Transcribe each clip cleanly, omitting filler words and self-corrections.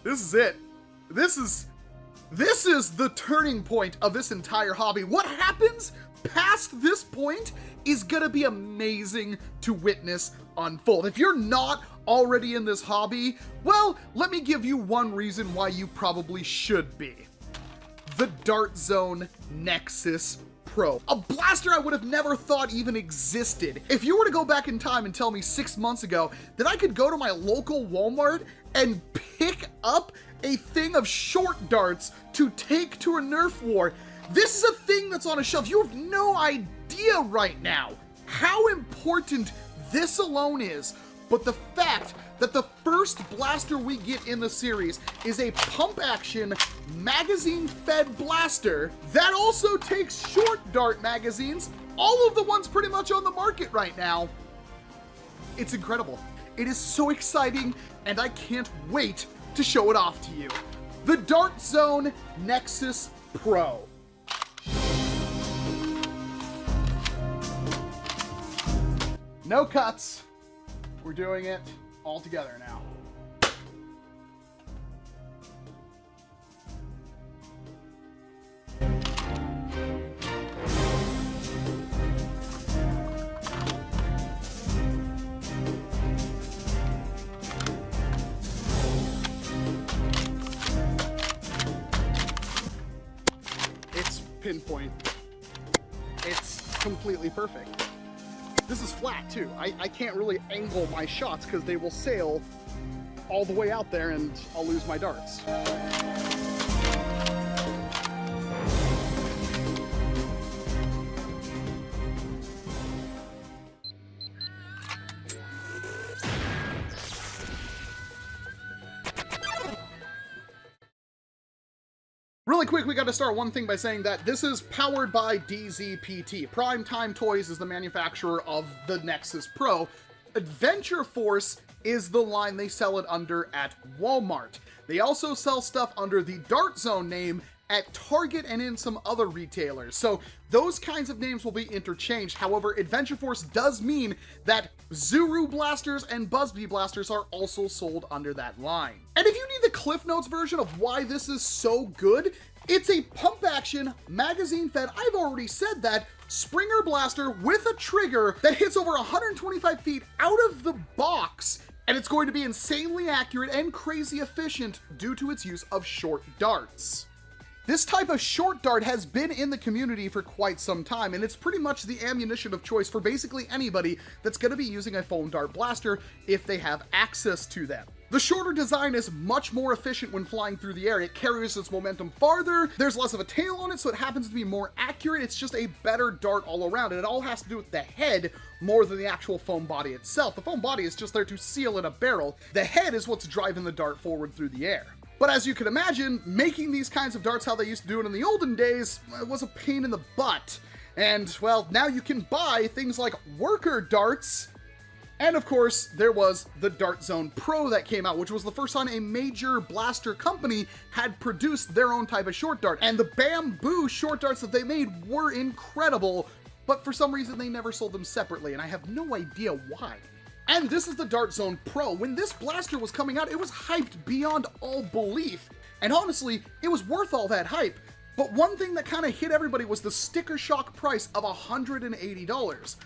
This is it. This is the turning point of this entire hobby. What happens past this point is gonna be amazing to witness unfold. If you're not already in this hobby, well, let me give you one reason why you probably should be. The Dart Zone Nexus Pro. A blaster I would have never thought even existed. If you were to go back in time and tell me 6 months ago that I could go to my local Walmart and pick up a thing of short darts to take to a NERF war, this is a thing that's on a shelf. You have no idea right now how important this alone is. But the fact that the first blaster we get in the series is a pump-action, magazine-fed blaster that also takes short dart magazines, all of the ones pretty much on the market right now, it's incredible. It is so exciting, and I can't wait to show it off to you. The Dart Zone Nexus Pro. No cuts. We're doing it all together now. It's pinpoint. It's completely perfect. This is flat too. I can't really angle my shots because they will sail all the way out there and I'll lose my darts. Really quick, we got to start one thing by saying that this is powered by DZPT. Primetime Toys is the manufacturer of the Nexus Pro. Adventure Force is the line they sell it under at Walmart. They also sell stuff under the Dart Zone name at Target and in some other retailers. So those kinds of names will be interchanged. However, Adventure Force does mean that Zuru blasters and Buzzbee blasters are also sold under that line. And if you need the Cliff Notes version of why this is so good, it's a pump-action, magazine-fed, I've already said that, Springer blaster with a trigger that hits over 125 feet out of the box, and it's going to be insanely accurate and crazy efficient due to its use of short darts. This type of short dart has been in the community for quite some time, and it's pretty much the ammunition of choice for basically anybody that's going to be using a foam dart blaster if they have access to them. The shorter design is much more efficient when flying through the air. It carries its momentum farther, there's less of a tail on it, so it happens to be more accurate. It's just a better dart all around, and it all has to do with the head more than the actual foam body itself. The foam body is just there to seal in a barrel. The head is what's driving the dart forward through the air. But as you can imagine, making these kinds of darts how they used to do it in the olden days was a pain in the butt. And, well, now you can buy things like worker darts. And of course, there was the Dart Zone Pro that came out, which was the first time a major blaster company had produced their own type of short dart. And the bamboo short darts that they made were incredible, but for some reason they never sold them separately, and I have no idea why. And this is the Dart Zone Pro. When this blaster was coming out, it was hyped beyond all belief. And honestly, it was worth all that hype. But one thing that kind of hit everybody was the sticker shock price of $180.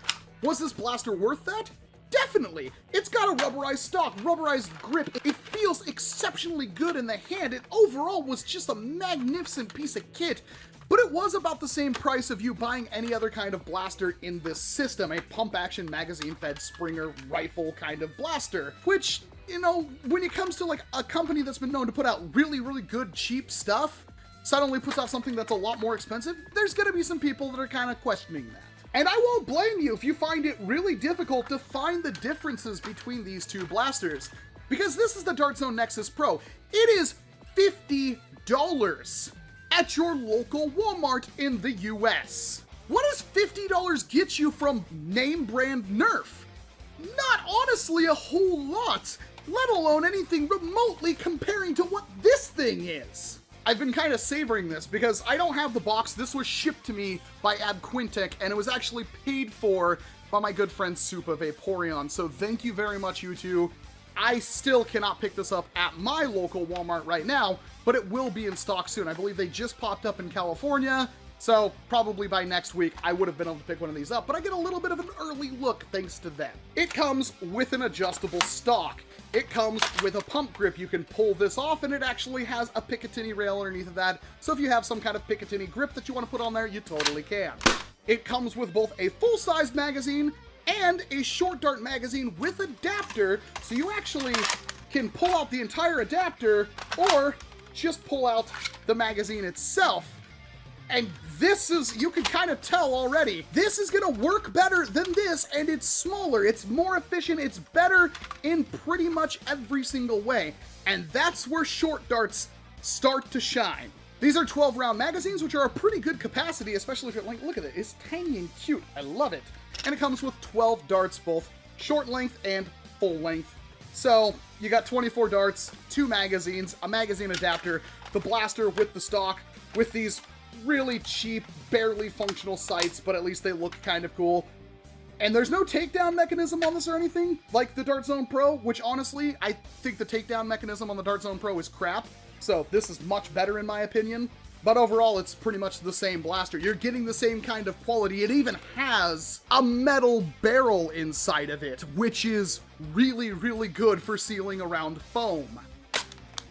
Was this blaster worth that? Definitely! It's got a rubberized stock, rubberized grip, it feels exceptionally good in the hand, it overall was just a magnificent piece of kit, but it was about the same price of you buying any other kind of blaster in this system, a pump-action, magazine-fed, Springer rifle kind of blaster, which, you know, when it comes to like a company that's been known to put out really, really good, cheap stuff, suddenly puts out something that's a lot more expensive, there's gonna be some people that are kind of questioning that. And I won't blame you if you find it really difficult to find the differences between these two blasters, because this is the Dart Zone Nexus Pro. It is $50 at your local Walmart in the US. What does $50 get you from name brand NERF? Not honestly a whole lot, let alone anything remotely comparing to what this thing is. I've been kind of savoring this because I don't have the box. This was shipped to me by AbQuintech, and it was actually paid for by my good friend Supa Vaporeon. So thank you very much, you two. I still cannot pick this up at my local Walmart right now, but it will be in stock soon. I believe they just popped up in California, so probably by next week I would have been able to pick one of these up, but I get a little bit of an early look thanks to them. It comes with an adjustable stock. It comes with a pump grip. You can pull this off, and it actually has a Picatinny rail underneath of that, so if you have some kind of Picatinny grip that you want to put on there, you totally can. It comes with both a full-size magazine and a short dart magazine with adapter, so you actually can pull out the entire adapter or just pull out the magazine itself. And this is, you can kind of tell already, this is gonna work better than this, and it's smaller, it's more efficient, it's better in pretty much every single way. And that's where short darts start to shine. These are 12-round magazines, which are a pretty good capacity, especially if you're like, look at it, it's tiny and cute, I love it. And it comes with 12 darts, both short length and full length. So you got 24 darts, 2 magazines, a magazine adapter, the blaster with the stock, with these really cheap, barely functional sights, but at least they look kind of cool. And there's no takedown mechanism on this or anything, like the Dart Zone Pro, which honestly, I think the takedown mechanism on the Dart Zone Pro is crap. So this is much better in my opinion. But overall, it's pretty much the same blaster. You're getting the same kind of quality. It even has a metal barrel inside of it, which is really, really good for sealing around foam.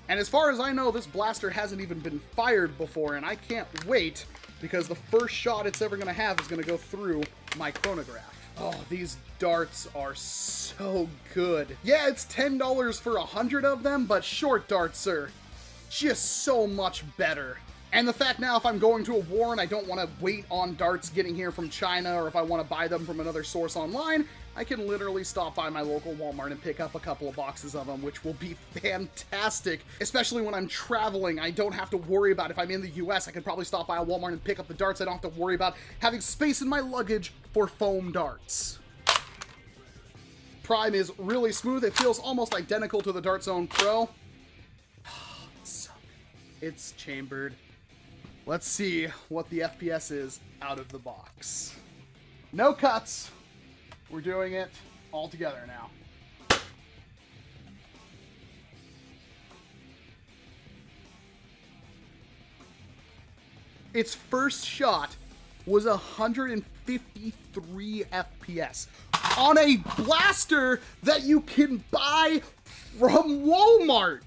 And as far as I know, this blaster hasn't even been fired before, and I can't wait, because the first shot it's ever going to have is going to go through my chronograph. Oh, these darts are so good. Yeah, it's $10 for 100 of them, but short darts are just so much better. And the fact now, if I'm going to a war and I don't want to wait on darts getting here from China, or if I want to buy them from another source online, I can literally stop by my local Walmart and pick up a couple of boxes of them, which will be fantastic. Especially when I'm traveling, I don't have to worry about, if I'm in the US, I could probably stop by a Walmart and pick up the darts. I don't have to worry about having space in my luggage for foam darts. Prime is really smooth. It feels almost identical to the Dart Zone Pro. It's chambered. Let's see what the FPS is out of the box. No cuts. We're doing it all together now. Its first shot was 153 FPS on a blaster that you can buy from Walmart.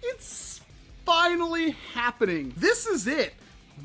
It's finally happening. This is it.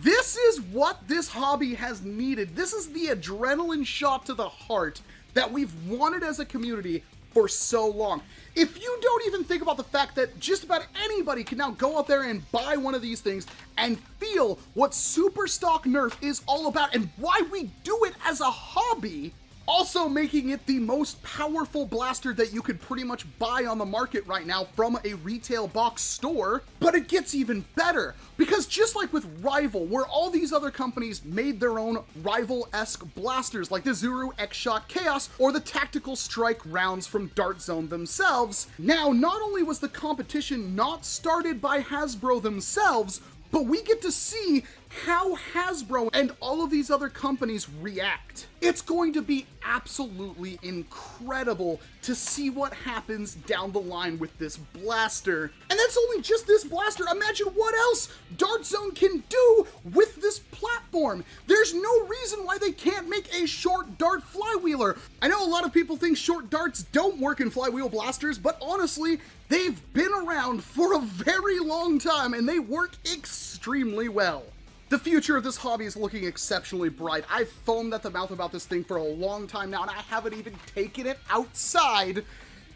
This is what this hobby has needed. This is the adrenaline shot to the heart that we've wanted as a community for so long. If you don't even think about the fact that just about anybody can now go out there and buy one of these things and feel what super stock NERF is all about and why we do it as a hobby, also making it the most powerful blaster that you could pretty much buy on the market right now from a retail box store. But it gets even better, because just like with Rival, where all these other companies made their own Rival-esque blasters like the Zuru X-Shot Chaos or the Tactical Strike rounds from Dart Zone themselves, now not only was the competition not started by Hasbro themselves, but we get to see how Hasbro and all of these other companies react. It's going to be absolutely incredible to see what happens down the line with this blaster. And that's only just this blaster. Imagine what else Dart Zone can do with this platform. There's no reason why they can't make a short dart flywheeler. I know a lot of people think short darts don't work in flywheel blasters, but honestly, they've been around for a very long time and they work extremely well. The future of this hobby is looking exceptionally bright. I've foamed at the mouth about this thing for a long time now, and I haven't even taken it outside.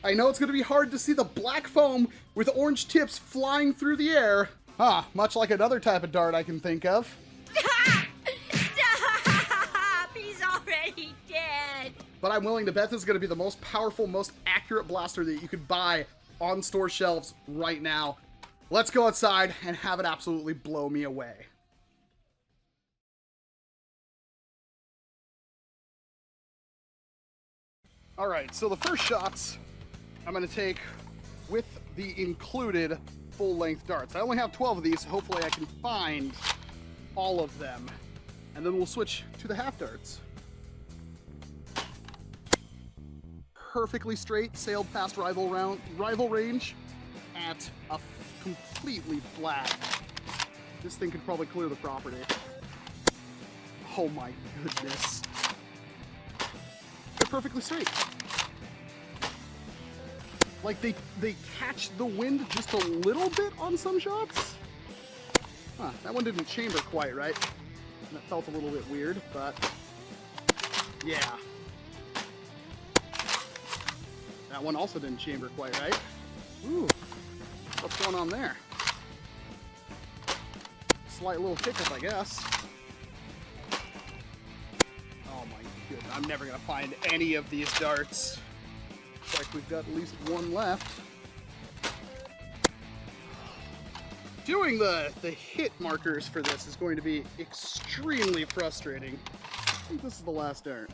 I know it's going to be hard to see the black foam with orange tips flying through the air. Much like another type of dart I can think of. Stop! He's already dead! But I'm willing to bet this is going to be the most powerful, most accurate blaster that you could buy on store shelves right now. Let's go outside and have it absolutely blow me away. Alright, so the first shots I'm going to take with the included full-length darts. I only have 12 of these, so hopefully I can find all of them. And then we'll switch to the half darts. perfectly straight, sailed past rival range at a completely flat. This thing could probably clear the property. Oh my goodness. They're perfectly straight. Like they catch the wind just a little bit on some shots. Huh, that one didn't chamber quite right. That felt a little bit weird, but yeah. That one also didn't chamber quite right. Ooh, what's going on there? Slight little hiccup, I guess. Oh my goodness, I'm never gonna find any of these darts. Looks like we've got at least one left. Doing the hit markers for this is going to be extremely frustrating. I think this is the last dart.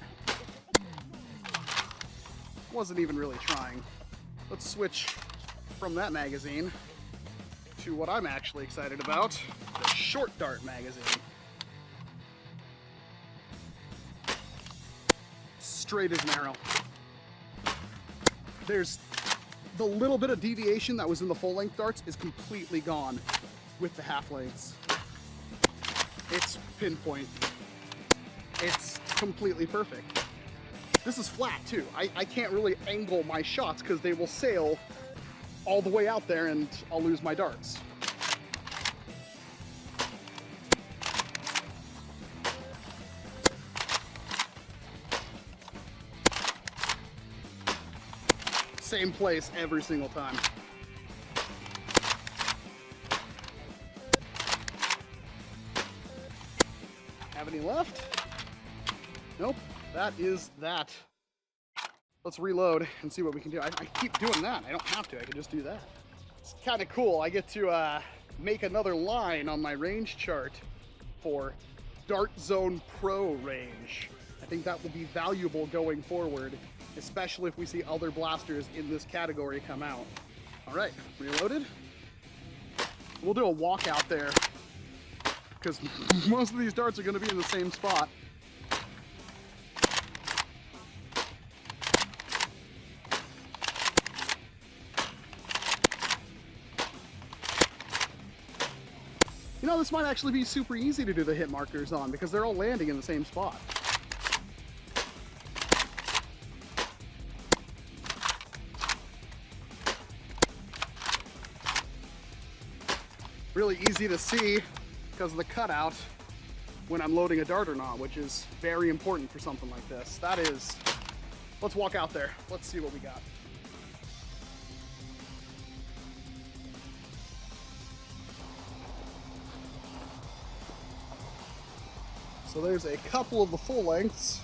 Wasn't even really trying. Let's switch from that magazine to what I'm actually excited about, the short dart magazine. Straight as an arrow. There's the little bit of deviation that was in the full-length darts is completely gone with the half-lengths. It's pinpoint. It's completely perfect. This is flat too. I can't really angle my shots because they will sail all the way out there and I'll lose my darts. Same place every single time. Have any left? Nope, that is that. Let's reload and see what we can do. I keep doing that. I don't have to, I can just do that. It's kind of cool. I get to make another line on my range chart for Dart Zone Pro range. I think that will be valuable going forward, especially if we see other blasters in this category come out. All right, reloaded. We'll do a walk out there because most of these darts are going to be in the same spot. You know, this might actually be super easy to do the hit markers on because they're all landing in the same spot. Really easy to see because of the cutout when I'm loading a dart or not, which is very important for something like this. That is, let's walk out there. Let's see what we got. So there's a couple of the full lengths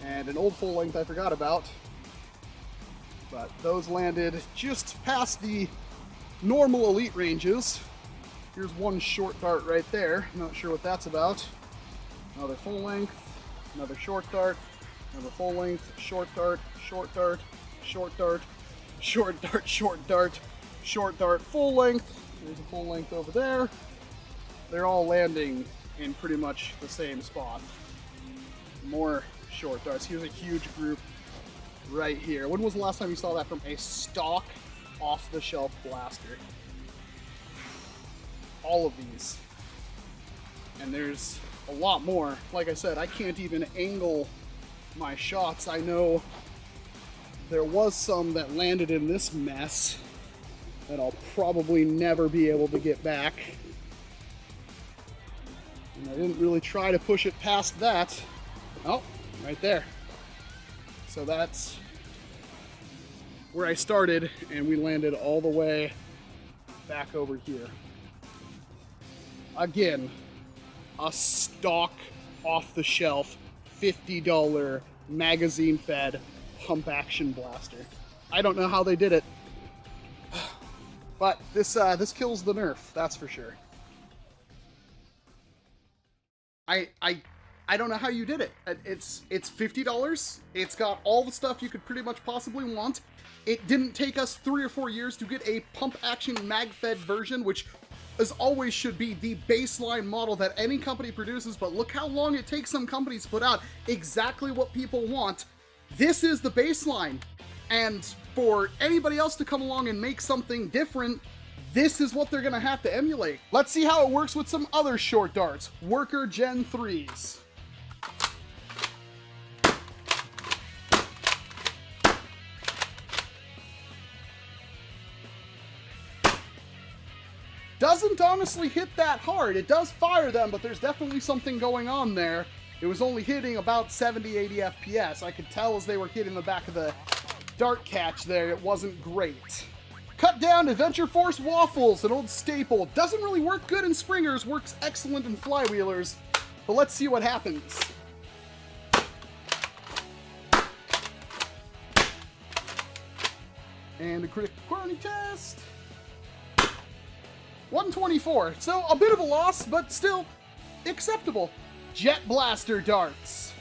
and an old full length I forgot about, but those landed just past the normal elite ranges. Here's one short dart right there. Not sure what that's about. Another full length, another short dart, another full length, short dart, short dart, short dart, short dart, short dart, short dart, full length. There's a full length over there. They're all landing in pretty much the same spot. More short darts. Here's a huge group right here. When was the last time you saw that from a stock off-the-shelf blaster? All of these. And there's a lot more. Like I said, I can't even angle my shots. I know there was some that landed in this mess that I'll probably never be able to get back. And I didn't really try to push it past that. Oh, right there. So that's where I started, and we landed all the way back over here. Again, a stock off-the-shelf $50 magazine-fed pump action blaster. I don't know how they did it, but this kills the NERF, that's for sure. I don't know how you did it. It's $50. It's got all the stuff you could pretty much possibly want. It didn't take us 3 or 4 years to get a pump action mag-fed version, which as always should be the baseline model that any company produces, but look how long it takes some companies to put out exactly what people want. This is the baseline. And for anybody else to come along and make something different, this is what they're gonna have to emulate. Let's see how it works with some other short darts. Worker Gen 3s. Doesn't honestly hit that hard. It does fire them, but there's definitely something going on there. It was only hitting about 70, 80 FPS. I could tell as they were hitting the back of the dart catch there, it wasn't great. Cut down Adventure Force Waffles, an old staple. Doesn't really work good in springers, works excellent in flywheelers. But let's see what happens. And a critical quality test. 124, so a bit of a loss, but still acceptable. Jet Blaster darts.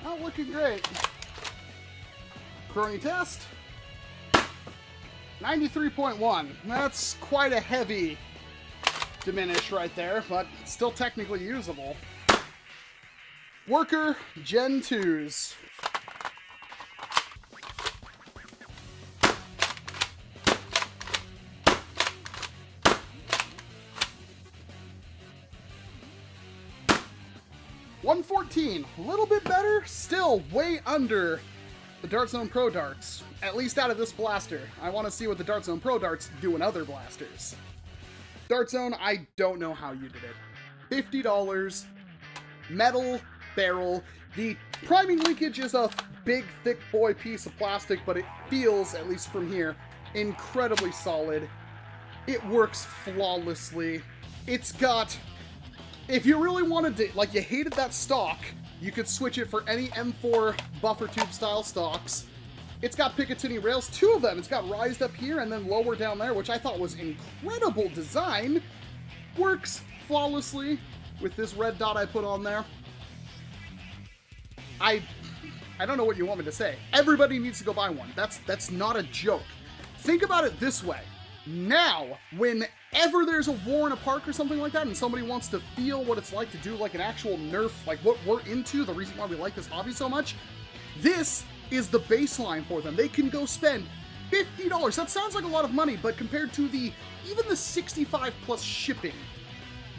Oh, looking great. Crony test. 93.1. That's quite a heavy diminish right there, but still technically usable. Worker Gen 2s. $114, a little bit better, still way under the Dart Zone Pro darts, at least out of this blaster. I want to see what the Dart Zone Pro darts do in other blasters. Dart Zone, I don't know how you did it. $50, metal barrel. The priming linkage is a big, thick boy piece of plastic, but it feels, at least from here, incredibly solid. It works flawlessly. It's got... If you really wanted to, like you hated that stock, you could switch it for any M4 buffer tube style stocks. It's got Picatinny rails, 2 of them. It's got rised up here and then lower down there, which I thought was incredible design. Works flawlessly with this red dot I put on there. I don't know what you want me to say. Everybody needs to go buy one. That's not a joke. Think about it this way. Now, whenever there's a war in a park or something like that, and somebody wants to feel what it's like to do like an actual NERF, like what we're into, the reason why we like this hobby so much, this is the baseline for them. They can go spend $50. That sounds like a lot of money, but compared to even the 65 plus shipping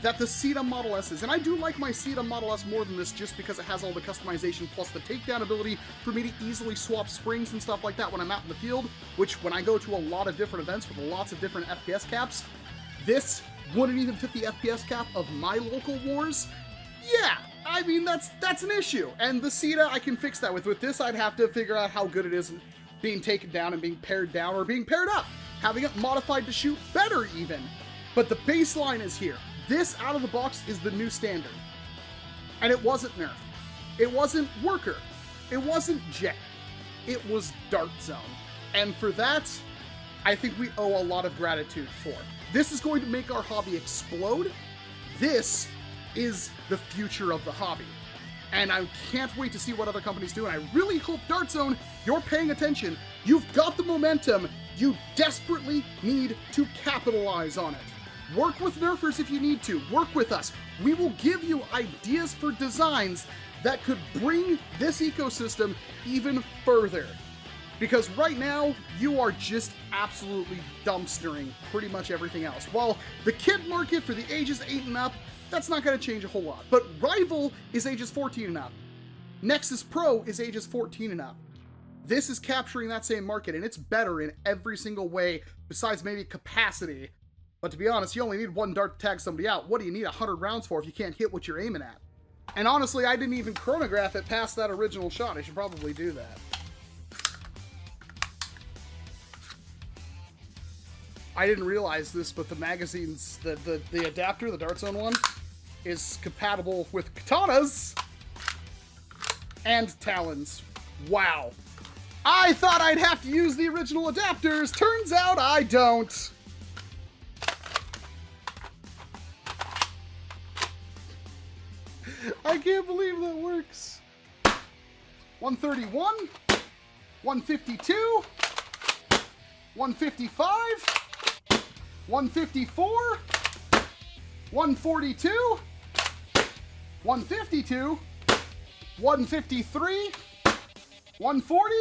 that the CEDA Model S is, and I do like my CEDA Model S more than this just because it has all the customization plus the takedown ability for me to easily swap springs and stuff like that when I'm out in the field, which when I go to a lot of different events with lots of different FPS caps, this wouldn't even fit the FPS cap of my local wars. Yeah, I mean, that's an issue, and the CEDA, I can fix that with. With this, I'd have to figure out how good it is being taken down and being pared down or being paired up, having it modified to shoot better even. But the baseline is here. This, out of the box, is the new standard. And it wasn't NERF. It wasn't Worker. It wasn't Jet. It was Dart Zone. And for that, I think we owe a lot of gratitude for. This is going to make our hobby explode. This is the future of the hobby. And I can't wait to see what other companies do, and I really hope Dart Zone, you're paying attention. You've got the momentum. You desperately need to capitalize on it. Work with Nerfers if you need to. Work with us. We will give you ideas for designs that could bring this ecosystem even further. Because right now, you are just absolutely dumpstering pretty much everything else. While the kid market for the ages 8 and up, that's not going to change a whole lot. But Rival is ages 14 and up. Nexus Pro is ages 14 and up. This is capturing that same market, and it's better in every single way besides maybe capacity. But to be honest, you only need one dart to tag somebody out. What do you need 100 rounds for if you can't hit what you're aiming at? And honestly, I didn't even chronograph it past that original shot. I should probably do that. I didn't realize this, but the magazine's, the adapter, the Dart Zone one, is compatible with katanas and talons. Wow. I thought I'd have to use the original adapters. Turns out I don't. I can't believe that works. 131, 152, 155, 154, 142, 152, 153, 140,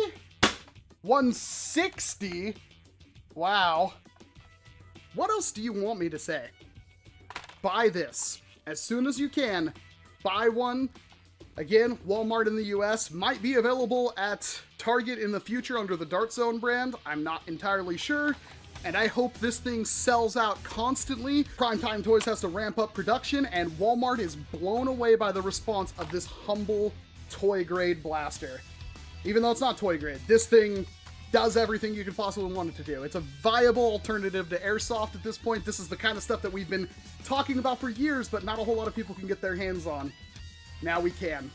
160. Wow. What else do you want me to say? Buy this as soon as you can. Buy one. Again, Walmart in the US, might be available at Target in the future under the Dart Zone brand. I'm not entirely sure. And I hope this thing sells out constantly. Primetime Toys has to ramp up production, and Walmart is blown away by the response of this humble toy grade blaster. Even though it's not toy grade, this thing does everything you could possibly want it to do. It's a viable alternative to airsoft at this point. This is the kind of stuff that we've been talking about for years, but not a whole lot of people can get their hands on. Now we can.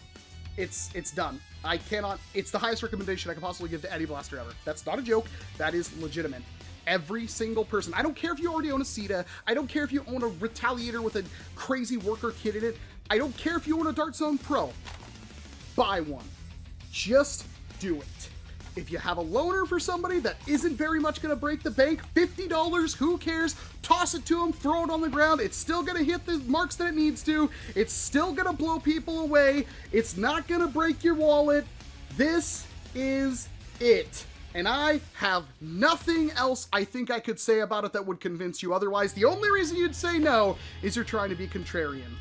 It's done. I cannot, it's the highest recommendation I could possibly give to any blaster ever. That's not a joke. That is legitimate. Every single person, I don't care if you already own a CEDA, I don't care if you own a Retaliator with a crazy worker kit in it, I don't care if you own a Dart Zone Pro, buy one. Just do it. If you have a loaner for somebody that isn't very much gonna break the bank, $50, who cares? Toss it to them, throw it on the ground, it's still gonna hit the marks that it needs to, it's still gonna blow people away, it's not gonna break your wallet. This is it. And I have nothing else I think I could say about it that would convince you otherwise. The only reason you'd say no is you're trying to be contrarian.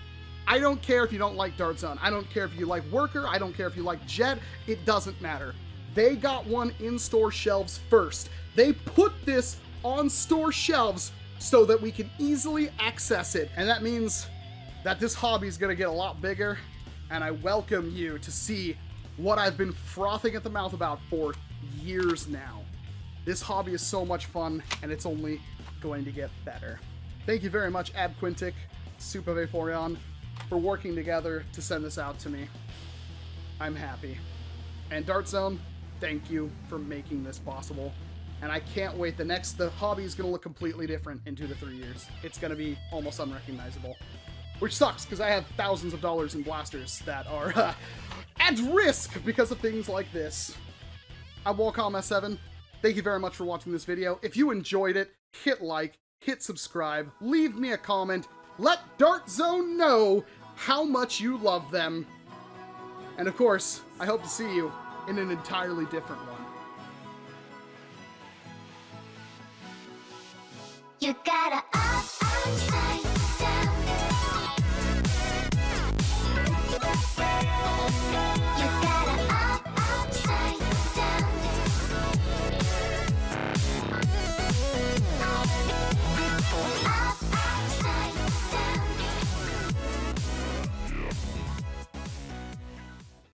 I don't care if you don't like Dart Zone. I don't care if you like Worker. I don't care if you like Jet. It doesn't matter. They got one in store shelves first. They put this on store shelves so that we can easily access it. And that means that this hobby is going to get a lot bigger. And I welcome you to see what I've been frothing at the mouth about for years now. This hobby is so much fun, and it's only going to get better. Thank you very much, Ab Quintic, Super Vaporeon, for working together to send this out to me. I'm happy. And Dart Zone, thank you for making this possible. And I can't wait. The hobby is going to look completely different in 2 to 3 years. It's going to be almost unrecognizable. Which sucks, because I have thousands of dollars in blasters that are at risk because of things like this. I'm Walcom S7. Thank you very much for watching this video. If you enjoyed it, hit like, hit subscribe, leave me a comment, let Dart Zone know how much you love them. And of course, I hope to see you in an entirely different one. You gotta up,